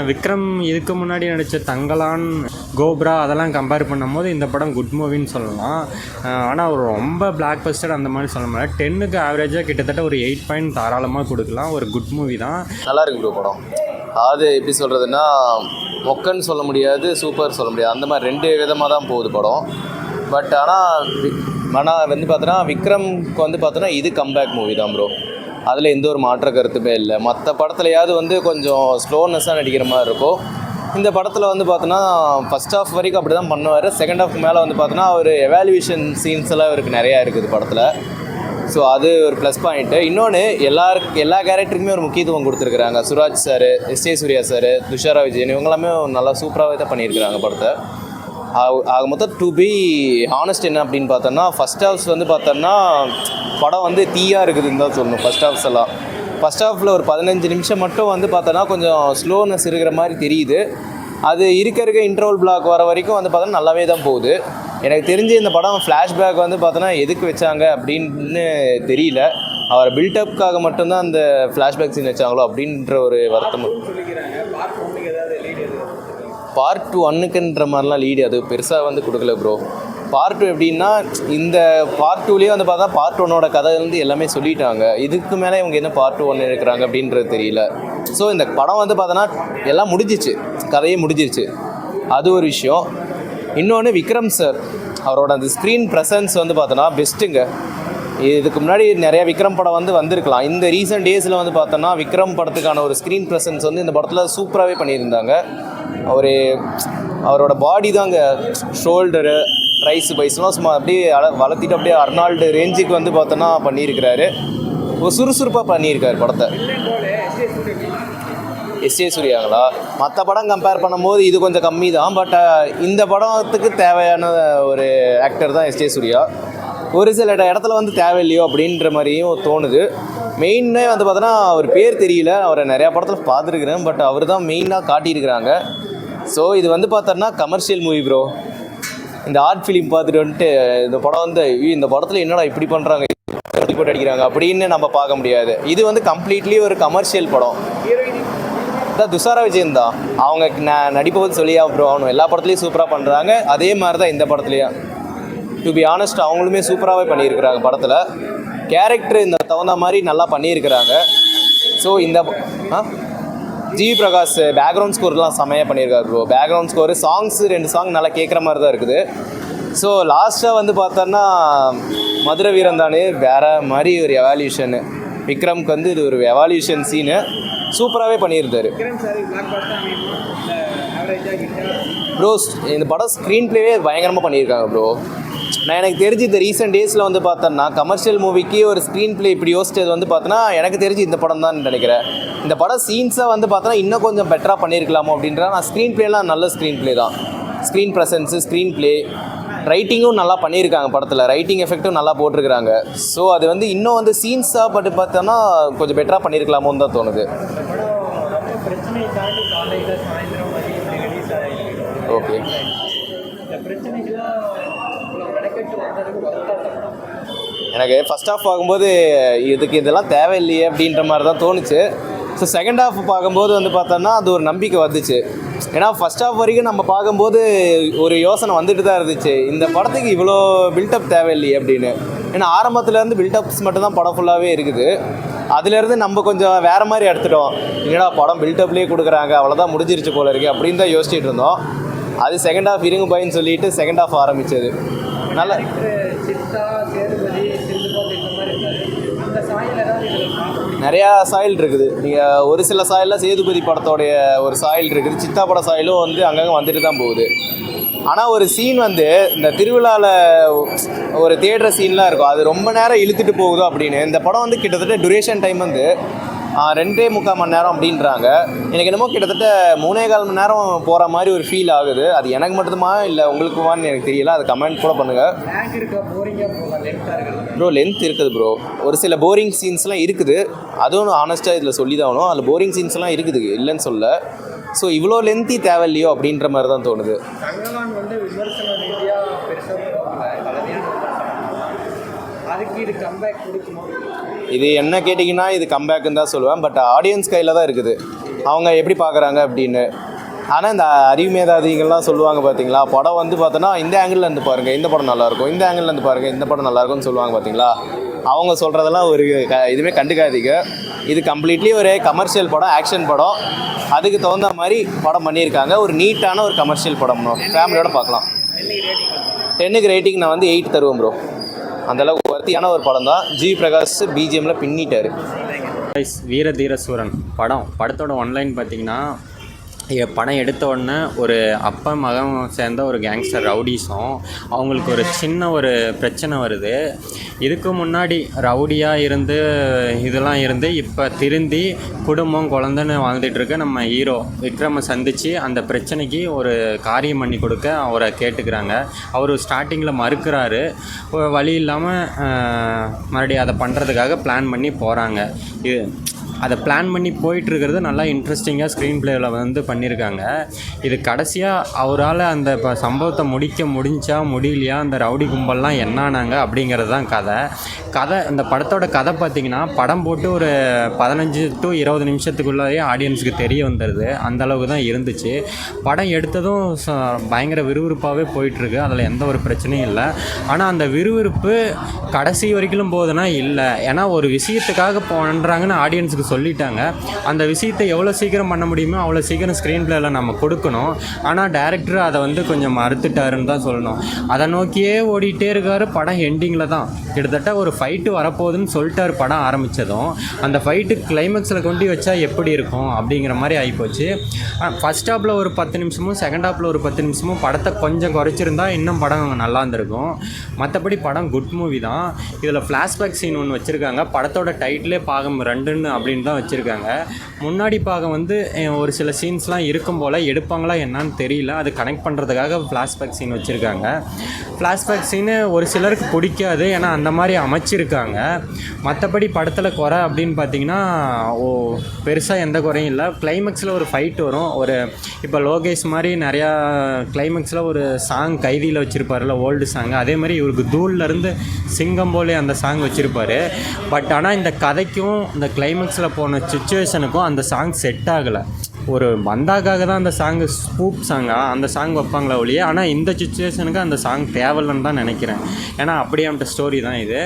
விக்ரம் இதுக்கு முன்னாடி நடித்த தங்கலான், கோப்ரா அதெல்லாம் கம்பேர் பண்ணும்போது இந்த படம் குட் மூவின்னு சொல்லலாம். ஆனால் ஒரு ரொம்ப பிளாக் பஸ்டர் அந்த மாதிரி சொல்ல முடியாது. 10க்கு ஆவரேஜாக கிட்டத்தட்ட ஒரு 8 பாயிண்ட் தாராளமாக கொடுக்கலாம். ஒரு குட் மூவி தான். நல்லா இருக்கு ப்ரோ படம். அது எப்படி சொல்கிறதுன்னா, மொக்கன்னு சொல்ல முடியாது, சூப்பர் சொல்ல முடியாது, அந்த மாதிரி 2 விதமாக தான் போகுது படம். பட் ஆனால் வந்து பார்த்தோன்னா விக்ரம்க்கு வந்து பார்த்தோன்னா இது கம்பேக் மூவி தான் ப்ரோ. அதில் எந்த ஒரு மாற்ற கருத்துமே இல்லை. மற்ற படத்துலையாவது வந்து கொஞ்சம் ஸ்லோனஸ்ஸாக நடிக்கிற மாதிரி இருக்கும். இந்த படத்தில் வந்து பார்த்தோன்னா ஃபஸ்ட் ஹாஃப் வரைக்கும் அப்படி தான் பண்ணுவார். செகண்ட் ஹாஃப் மேலே வந்து பார்த்தோன்னா ஒரு எவாலுவேஷன் சீன்ஸ் எல்லாம் இவருக்கு நிறையா இருக்குது படத்தில். ஸோ அது ஒரு ப்ளஸ் பாயிண்ட்டு. இன்னொன்று எல்லா கேரக்டருக்குமே ஒரு முக்கியத்துவம் கொடுத்துருக்குறாங்க. Suraj sir, S A. Surya sir, Dushara Vijayan இவங்களாமே நல்லா சூப்பராகவே தான் பண்ணியிருக்கிறாங்க படத்தை. ஆக மொத்தம் டு பி ஹானஸ்ட் என்ன அப்படின்னு பார்த்தோன்னா, ஃபஸ்ட் ஹாஃப்ஸ் வந்து பார்த்தோன்னா படம் வந்து தீயாக இருக்குதுன்னு தான் சொல்லணும். ஃபஸ்ட் ஹாஃபில் ஒரு 15 நிமிஷம் மட்டும் வந்து பார்த்தோன்னா கொஞ்சம் ஸ்லோனஸ் இருக்கிற மாதிரி தெரியுது. அது இருக்க இன்டர்வல் பிளாக் வர வரைக்கும் வந்து பார்த்தோன்னா நல்லாவே தான் போகுது. எனக்கு தெரிஞ்சு இந்த படம் ஃப்ளாஷ்பேக் வந்து பார்த்தோன்னா எதுக்கு வச்சாங்க அப்படின்னு தெரியல. அவர் பில்டப்புக்காக மட்டும்தான் அந்த ஃப்ளாஷ்பேக் சீன் வச்சாங்களோ அப்படின்ற ஒரு வருத்தம். பார்ட் 1க்குன்ற மாதிரிலாம் லீடு அது பெருசாக வந்து கொடுக்கல ப்ரோ. பார்ட் 2 எப்படின்னா, இந்த பார்ட் 2லேயே வந்து பார்த்தா பார்ட் 1ஓட கதை வந்து எல்லாமே சொல்லிட்டாங்க. இதுக்கு மேலே இவங்க என்ன பார்ட் 1 எடுக்கிறாங்க அப்படின்றது தெரியல. ஸோ இந்த படம் வந்து பார்த்தோன்னா எல்லாம் முடிஞ்சிச்சு, கதையே முடிஞ்சிருச்சு. அது ஒரு விஷயம். இன்னொன்று விக்ரம் சார் அவரோட அந்த ஸ்க்ரீன் ப்ரெசன்ஸ் வந்து பார்த்தோன்னா பெஸ்ட்டுங்க. இதுக்கு முன்னாடி நிறையா விக்ரம் படம் வந்து வந்திருக்கலாம். இந்த ரீசெண்ட் டேஸில் வந்து பார்த்தோன்னா விக்ரம் படத்துக்கான ஒரு ஸ்க்ரீன் ப்ரெசன்ஸ் வந்து இந்த படத்தில் சூப்பராகவே பண்ணியிருந்தாங்க. அவரோட பாடி தாங்க, ஷோல்டரு, ரைஸ் பைஸ்லாம் சும்மா அப்படியே வளர்த்திட்டு அப்படியே அர்னால்டு ரேஞ்சுக்கு வந்து பார்த்தோன்னா பண்ணியிருக்கிறாரு. ஒரு சுறுசுறுப்பாக பண்ணியிருக்காரு படத்தை. எஸ்.ஏ. சூர்யாங்களா? மற்ற படம் கம்பேர் பண்ணும்போது இது கொஞ்சம் கம்மி தான். பட் இந்த படத்துக்கு தேவையான ஒரு ஆக்டர் தான் எஸ்.ஏ. சூர்யா. ஒரு சில இடத்துல வந்து தேவையில்லையோ அப்படின்ற மாதிரியும் தோணுது. மெயினே வந்து பார்த்தோன்னா அவர் பேர் தெரியல, அவரை நிறையா படத்தில் பார்த்துருக்குறேன். பட் அவர் தான் மெயினாக காட்டியிருக்கிறாங்க. ஸோ இது வந்து பார்த்தோன்னா கமர்ஷியல் மூவி ப்ரோ. இந்த ஆர்ட் ஃபிலிம் பார்த்துட்டு வந்துட்டு இந்த படம் வந்து இந்த படத்தில் என்னடா இப்படி பண்ணுறாங்க, போட்டு அடிக்கிறாங்க அப்படின்னு நம்ம பார்க்க முடியாது. இது வந்து கம்ப்ளீட்லி ஒரு கமர்ஷியல் படம். தான் துஷாரா விஜயன் தான் அவங்க நடிப்பது சொல்லியா ப்ரோ. அவனு எல்லா படத்துலையும் சூப்பராக பண்ணுறாங்க. அதே மாதிரி தான் இந்த படத்துலையும் டு பி ஆனஸ்ட் அவங்களுமே சூப்பராகவே பண்ணியிருக்கிறாங்க. படத்தில் கேரக்டர் இந்த தகுந்த மாதிரி நல்லா பண்ணியிருக்கிறாங்க. ஸோ இந்த ஜிவி பிரகாஷ் பேக்ரவுண்ட் ஸ்கோர்லாம் செம்மையாக பண்ணியிருக்காரு bro. Background score, songs 2 song நல்லா கேட்குற மாதிரி தான் இருக்குது. ஸோ லாஸ்ட்டாக வந்து பார்த்தோன்னா மதுரை வீரன் தானே வேறு மாதிரி ஒரு எவால்யூஷனு. விக்ரம்க்கு வந்து இது ஒரு எவால்யூஷன் சீனு சூப்பராகவே பண்ணியிருந்தார் ப்ரோ. இந்த படம் ஸ்க்ரீன் ப்ளேவே பயங்கரமாக பண்ணியிருக்காங்க ப்ரோ. எனக்கு தெரிஞ்சு இந்த ரீசெண்ட் டேஸில் வந்து பார்த்தோன்னா கமர்ஷியல் மூவிக்கு ஒரு ஸ்க்ரீன் ப்ளே இப்படி யோசிச்சது வந்து பார்த்தோன்னா எனக்கு தெரிஞ்சு இந்த படம் தான் நினைக்கிறேன். இந்த படம் சீன்ஸாக வந்து பார்த்தோன்னா இன்னும் கொஞ்சம் பெட்டராக பண்ணியிருக்கலாமோ அப்படின்றா. நான் ஸ்க்ரீன் ப்ளேலாம் நல்ல ஸ்க்ரீன் ப்ளே தான். ஸ்க்ரீன் ப்ரெசன்ஸு, ஸ்க்ரீன் ப்ளே, ரைட்டிங்கும் நல்லா பண்ணியிருக்காங்க படத்தில். ரைட்டிங் எஃபெக்ட்டும் நல்லா போட்டிருக்கிறாங்க. ஸோ அது வந்து இன்னும் வந்து சீன்ஸாக பட்டு பார்த்தோன்னா கொஞ்சம் பெட்டராக பண்ணியிருக்கலாமோன்னு தான் தோணுது. ஓகே. எனக்கு ஃபஸ்ட் ஹாஃப் பார்க்கும்போது இதெல்லாம் தேவையில்லையே அப்படின்ற மாதிரி தான் தோணுச்சு. ஸோ செகண்ட் ஹாஃப் பார்க்கும்போது வந்து பார்த்தோன்னா அது ஒரு நம்பிக்கை வந்துச்சு. ஏன்னா ஃபஸ்ட் ஹாஃப் வரைக்கும் நம்ம பார்க்கும்போது ஒரு யோசனை வந்துட்டு தான் இருந்துச்சு, இந்த படத்துக்கு இவ்வளோ பில்டப் தேவையில்லையே அப்படின்னு. ஏன்னா ஆரம்பத்துலேருந்து பில்டப்ஸ் மட்டும்தான் படம் ஃபுல்லாகவே இருக்குது. அதுலேருந்து நம்ம கொஞ்சம் வேறு மாதிரி எடுத்துட்டோம். என்னடா படம் பில்டப்லேயே கொடுக்குறாங்க, அவ்வளோதான் முடிஞ்சிருச்சு போல இருக்குது அப்படின்னு தான் யோசிச்சுட்டு இருந்தோம். அது செகண்ட் ஹாஃப் இருங்க பாயின்னு சொல்லிட்டு செகண்ட் ஹாஃப் ஆரம்பித்தது. நல்ல நிறையா சாயல் இருக்குது. நீங்கள் ஒரு சில சாயலில் சேதுபதி படத்தோடைய ஒரு சாயல் இருக்குது. சித்தா பட சாயலும் வந்து அங்கங்கே வந்துட்டு தான் போகுது. ஆனால் ஒரு சீன் வந்து இந்த திருவிழாவில் ஒரு தேடுற சீன்லாம் இருக்கும், அது ரொம்ப நேரம் இழுத்துட்டு போகுதோ அப்படின்னு. இந்த படம் வந்து கிட்டத்தட்ட டுரேஷன் டைம் வந்து 2.25 மணி நேரம் அப்படின்றாங்க. எனக்கு என்னமோ கிட்டத்தட்ட 3.25 மணி நேரம் போகிற மாதிரி ஒரு ஃபீல் ஆகுது. அது எனக்கு மட்டுமா இல்லை உங்களுக்குமான்னு எனக்கு தெரியல. அது கமெண்ட் கூட பண்ணுங்கள் ப்ரோ. லென்த் இருக்குது ப்ரோ. ஒரு சில போரிங் சீன்ஸ்லாம் இருக்குது. அதுவும் ஆனஸ்ட்டாக இதில் சொல்லி தான் ஆகணும். அதில் போரிங் சீன்ஸ்லாம் இருக்குது, இல்லைன்னு சொல்ல. ஸோ இவ்வளோ லென்த்தி தேவையில்லையோ அப்படின்ற மாதிரி தான் தோணுது. இது என்ன கேட்டிங்கன்னா இது கம்பேக்குன்னு தான் சொல்லுவேன். பட் ஆடியன்ஸ் கையில் தான் இருக்குது. அவங்க எப்படி பார்க்குறாங்க அப்படின்னு. ஆனால் இந்த அறிவு மேதாதிகள்லாம் சொல்லுவாங்க பார்த்தீங்களா, படம் வந்து பார்த்தோன்னா இந்த ஆங்கிளில் இருந்து பாருங்கள் இந்த படம் நல்லாயிருக்கும், இந்த ஆங்கிளில் இருந்து பாருங்கள் இந்த படம் நல்லாயிருக்கும்னு சொல்லுவாங்க பார்த்தீங்களா. அவங்க சொல்கிறதெல்லாம் ஒரு இதுவுமே கண்டுக்காதீங்க. இது கம்ப்ளீட்லி ஒரு கமர்ஷியல் படம், ஆக்ஷன் படம். அதுக்கு தகுந்த மாதிரி படம் பண்ணியிருக்காங்க. ஒரு நீட்டான ஒரு கமர்ஷியல் படம், ஃபேமிலியோட பார்க்கலாம். 10க்கு ரேட்டிங் நான் வந்து 8 தருவேன் ப்ரோ. அந்தளவுக்கு வர்த்தியான ஒரு படம் தான். ஜி பிரகாஷ் பிஜிஎம்மில் பின்னிட்டார். வீர தீர சூரன் படத்தோட ஒன்லைன் பார்த்தீங்கன்னா, படம் எடுத்த உடனே ஒரு அப்பா மகன் சேர்ந்த ஒரு கேங்ஸ்டர் ரவுடிஸும் அவங்களுக்கு ஒரு சின்ன ஒரு பிரச்சனை வருது. இதுக்கு முன்னாடி ரவுடியாக இருந்து இதெல்லாம் இருந்து இப்போ திருந்தி குடும்பம் குழந்தைன்னு வாழ்ந்துட்டுருக்க நம்ம ஹீரோ விக்ரமை சந்தித்து அந்த பிரச்சனைக்கு ஒரு காரியம் பண்ணி கொடுக்க அவரை கேட்டுக்கிறாங்க. அவர் ஸ்டார்டிங்கில் மறுக்கிறாரு. வழி இல்லாமல் மறுபடியும் அதை பண்ணுறதுக்காக பிளான் பண்ணி போகிறாங்க. அதை பிளான் பண்ணி போயிட்டுருக்கிறது நல்லா இன்ட்ரெஸ்டிங்காக ஸ்க்ரீன் ப்ளேவில் வந்து பண்ணியிருக்காங்க. இது கடைசியாக அவரால் அந்த சம்பவத்தை முடிஞ்சா முடியலையா, அந்த ரவுடி கும்பல்லாம் என்னானாங்க அப்படிங்கிறது தான் கதை. இந்த படத்தோட கதை பார்த்திங்கன்னா, படம் போட்டு ஒரு 15 to 20 நிமிஷத்துக்குள்ளேயே ஆடியன்ஸுக்கு தெரிய வந்துடுது. அந்தளவுக்கு தான் இருந்துச்சு. படம் எடுத்ததும் பயங்கர விறுவிறுப்பாகவே போயிட்டுருக்கு. அதில் எந்த ஒரு பிரச்சனையும் இல்லை. ஆனால் அந்த விறுவிறுப்பு கடைசி வரைக்கும் போகுதுன்னா இல்லை. ஏன்னா ஒரு விஷயத்துக்காக பண்ணுறாங்கன்னு ஆடியன்ஸுக்கு சொல்லிட்டாங்க. அந்த விஷயத்தை எவ்வளோ சீக்கிரம் பண்ண முடியுமோ அவ்வளோ சீக்கிரம் ஸ்க்ரீன் பிளேயில் நம்ம கொடுக்கணும். ஆனால் டைரக்டர் அதை வந்து கொஞ்சம் மறுத்துட்டாருன்னு தான் சொல்லணும். அதை நோக்கியே ஓடிட்டே இருக்கார். படம் எண்டிங்கில் தான் கிட்டத்தட்ட ஒரு ஃபைட்டு வரப்போகுதுன்னு சொல்லிட்டார் படம் ஆரம்பித்ததும். அந்த ஃபைட்டு கிளைமேக்ஸில் கொண்டு வச்சா எப்படி இருக்கும் அப்படிங்கிற மாதிரி ஆகிப்போச்சு. ஃபஸ்ட் ஹாப்பில் ஒரு 10 நிமிஷமும் செகண்ட் ஹாப்பில் ஒரு 10 நிமிஷமும் படத்தை கொஞ்சம் குறைச்சிருந்தா இன்னும் படம் நல்லா இருந்திருக்கும். மற்றபடி படம் குட் மூவி தான். இதில் ஃப்ளாஷ்பேக் சீன் ஒன்று வச்சுருக்காங்க. படத்தோட டைட்டிலே பாகம் 2 அப்படின்னு தான் வச்சுருக்காங்க. முன்னாடி பாகம் வந்து ஒரு சில சீன்ஸ்லாம் இருக்கும் போல் எடுப்பாங்களா என்னான்னு தெரியல. அது கனெக்ட் பண்ணுறதுக்காக ஃப்ளாஷ்பேக் சீன் வச்சுருக்காங்க. ஃப்ளாஷ்பேக் சீனு ஒரு சிலருக்கு பிடிக்காது, ஏன்னா அந்த மாதிரி அமைச்சிருக்காங்க. மற்றபடி படத்தில் குறை அப்படின்னு பார்த்தீங்கன்னா பெருசாக எந்த குறையும் இல்லை. கிளைமேக்ஸில் ஒரு ஃபைட் வரும். இப்போ லோகேஷ் மாதிரி நிறையா கிளைமேக்ஸில் ஒரு சாங் கைதியில் வச்சுருப்பார்ல, ஓல்டு சாங், அதே மாதிரி இவருக்கு தூள்லேருந்து சிங்கம் போலே அந்த சாங் வச்சுருப்பார். பட் ஆனால் இந்த கதைக்கும் இந்த கிளைமேக்ஸில் போன சுச்சுவேஷனுக்கும் அந்த சாங் செட் ஆகலை. ஒரு பந்தாக்காக தான் அந்த சாங்கு ஸ்பூப் சாங்காக அந்த சாங் வைப்பாங்களா ஒழிய, ஆனால் இந்த சுச்சுவேஷனுக்கு அந்த சாங் தேவையில்லைன்னு தான் நினைக்கிறேன். ஏன்னா அப்படியே ஸ்டோரி தான் இது.